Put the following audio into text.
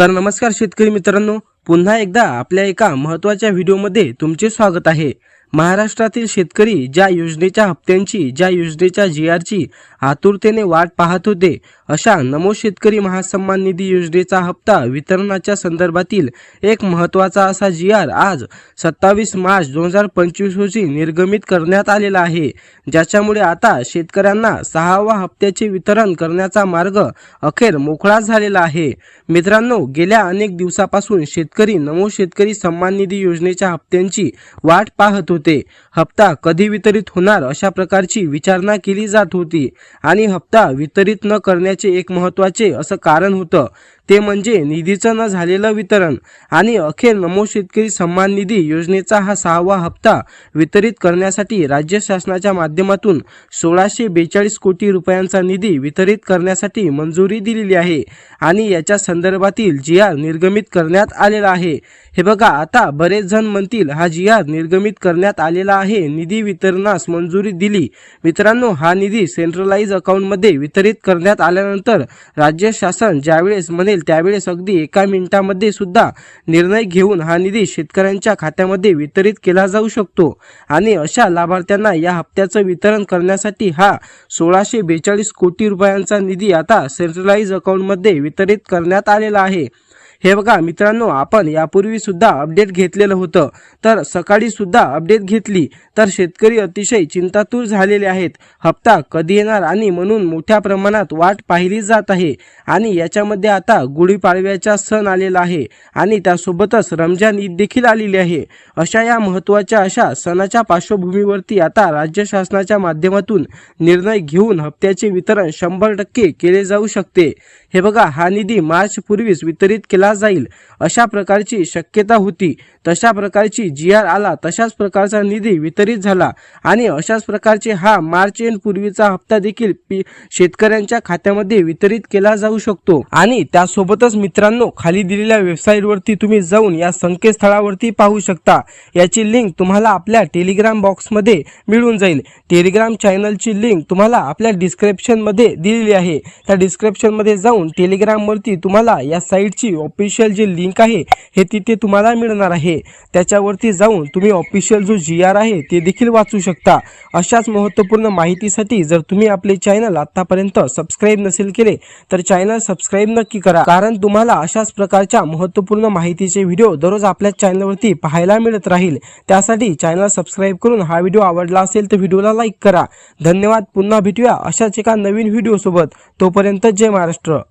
तर नमस्कार शेतकरी मित्रांनो, पुन्हा एकदा आपल्या एका महत्त्वाच्या व्हिडिओमध्ये तुमचे स्वागत आहे। महाराष्ट्रातील शेतकरी ज्या योजनेच्या हप्त्यांची, ज्या योजनेच्या जीआरची आतुरतेने वाट पाहत होते, अशा नमो शेतकरी महासन्मान निधी योजनेचा हप्ता वितरणाच्या संदर्भातील एक महत्त्वाचा असा जीआर आज 27 मार्च 2025 रोजी निर्गमित करण्यात आलेला आहे, ज्याच्यामुळे आता शेतकऱ्यांना 6व्या हप्त्याचे वितरण करण्याचा मार्ग अखेर मोकळा झालेला आहे। मित्रांनो, गेल्या अनेक दिवसापासून शेतकरी नमो शेतकरी सन्मान निधी योजनेच्या हप्त्यांची वाट पाहत होते। हप्ता कधी वितरित होणार अशा प्रकारची विचारणा केली जात होती आणि हप्ता वितरित न करण्याचे एक महत्त्वाचे असं कारण होतं, ते म्हणजे निधीचं न झालेलं वितरण। आणि अखेर नमो शेतकरी सन्मान निधी योजनेचा हा 6वा हप्ता वितरित करण्यासाठी राज्य शासनाच्या माध्यमातून 1642 कोटी रुपयांचा निधी वितरित करण्यासाठी मंजुरी दिलेली आहे आणि याच्या संदर्भातील जीआर निर्गमित करण्यात आलेला आहे। हे बघा, आता बरेच जण म्हणतील हा जीआर निर्गमित करण्यात आलेला आहे, निधी वितरणास मंजुरी दिली। मित्रांनो, हा निधी सेंट्रलाइज अकाउंटमध्ये वितरित करण्यात आल्यानंतर राज्य शासन ज्यावेळेस म्हणेल त्यावेळेस अगदी एका मिनिटामध्ये सुद्धा निर्णय घेऊन हा निधी शेतकऱ्यांच्या खात्यामध्ये वितरित केला जाऊ शकतो आणि अशा लाभार्थ्यांना या हप्त्याचं वितरण करण्यासाठी हा 1642 कोटी रुपयांचा निधी आता सेंट्रलाइज अकाउंटमध्ये वितरित करण्यात आलेला आहे। हे बघा मित्रांनो, आपण यापूर्वी सुद्धा अपडेट घेतलेलं होतं, तर सकाळी सुद्धा अपडेट घेतली, तर शेतकरी अतिशय चिंतातूर झालेले आहेत। हप्ता कधी येणार आणि म्हणून मोठ्या प्रमाणात वाट पाहिली जात आहे आणि याच्यामध्ये आता गुढीपाडव्याचा सण आलेला आहे आणि त्यासोबतच रमजान ईद देखील आलेली आहे। अशा या महत्त्वाच्या अशा सणाच्या पार्श्वभूमीवरती आता राज्य शासनाच्या माध्यमातून निर्णय घेऊन हप्त्याचे वितरण 100% केले जाऊ शकते। हे बघा, हा निधी मार्च पूर्वीच वितरित केला जाईल अशा प्रकारची शक्यता होती। तशा प्रकारची जीआर आला, तशाच प्रकारचा निधी वितरित झाला आणि अशाच प्रकारचे हा मार्च एंड पूर्वीचा हप्ता देखील शेतकऱ्यांच्या खात्यामध्ये वितरित केला जाऊ शकतो। आणि त्यासोबतच मित्रांनो, खाली दिलेल्या वेबसाईटवरती तुम्ही जाऊन या संकेतस्थळावरती पाहू शकता। याची लिंक तुम्हाला आपल्या टेलिग्राम बॉक्समध्ये मिळून जाईल। टेलिग्राम चॅनलची लिंक तुम्हाला आपल्या डिस्क्रिप्शनमध्ये दिलेली आहे। त्या डिस्क्रिप्शनमध्ये जाऊन टेलिग्रामवरती तुम्हाला या साईटची ऑफिशियल जी लिंक आहे हे तिथे तुम्हाला मिळणार आहे। त्याच्यावरती जाऊन तुम्ही ऑफिशियल जो जीआर आहे ते देखील वाचू शकता। अशाच महत्त्वपूर्ण माहितीसाठी जर तुम्ही आपले चॅनल आतापर्यंत सबस्क्राइब नसेल केले तर चॅनल सबस्क्राइब नक्की करा, कारण तुम्हाला अशाच प्रकारच्या महत्त्वपूर्ण माहितीचे व्हिडिओ दररोज आपल्या चॅनलवरती पाहायला मिळत राहील। त्यासाठी चॅनल सबस्क्राइब करून हा व्हिडिओ आवडला असेल तर व्हिडिओला लाईक करा। धन्यवाद। पुन्हा भेटूया अशाच एका नवीन व्हिडिओ सोबत। तोपर्यंत जय महाराष्ट्र।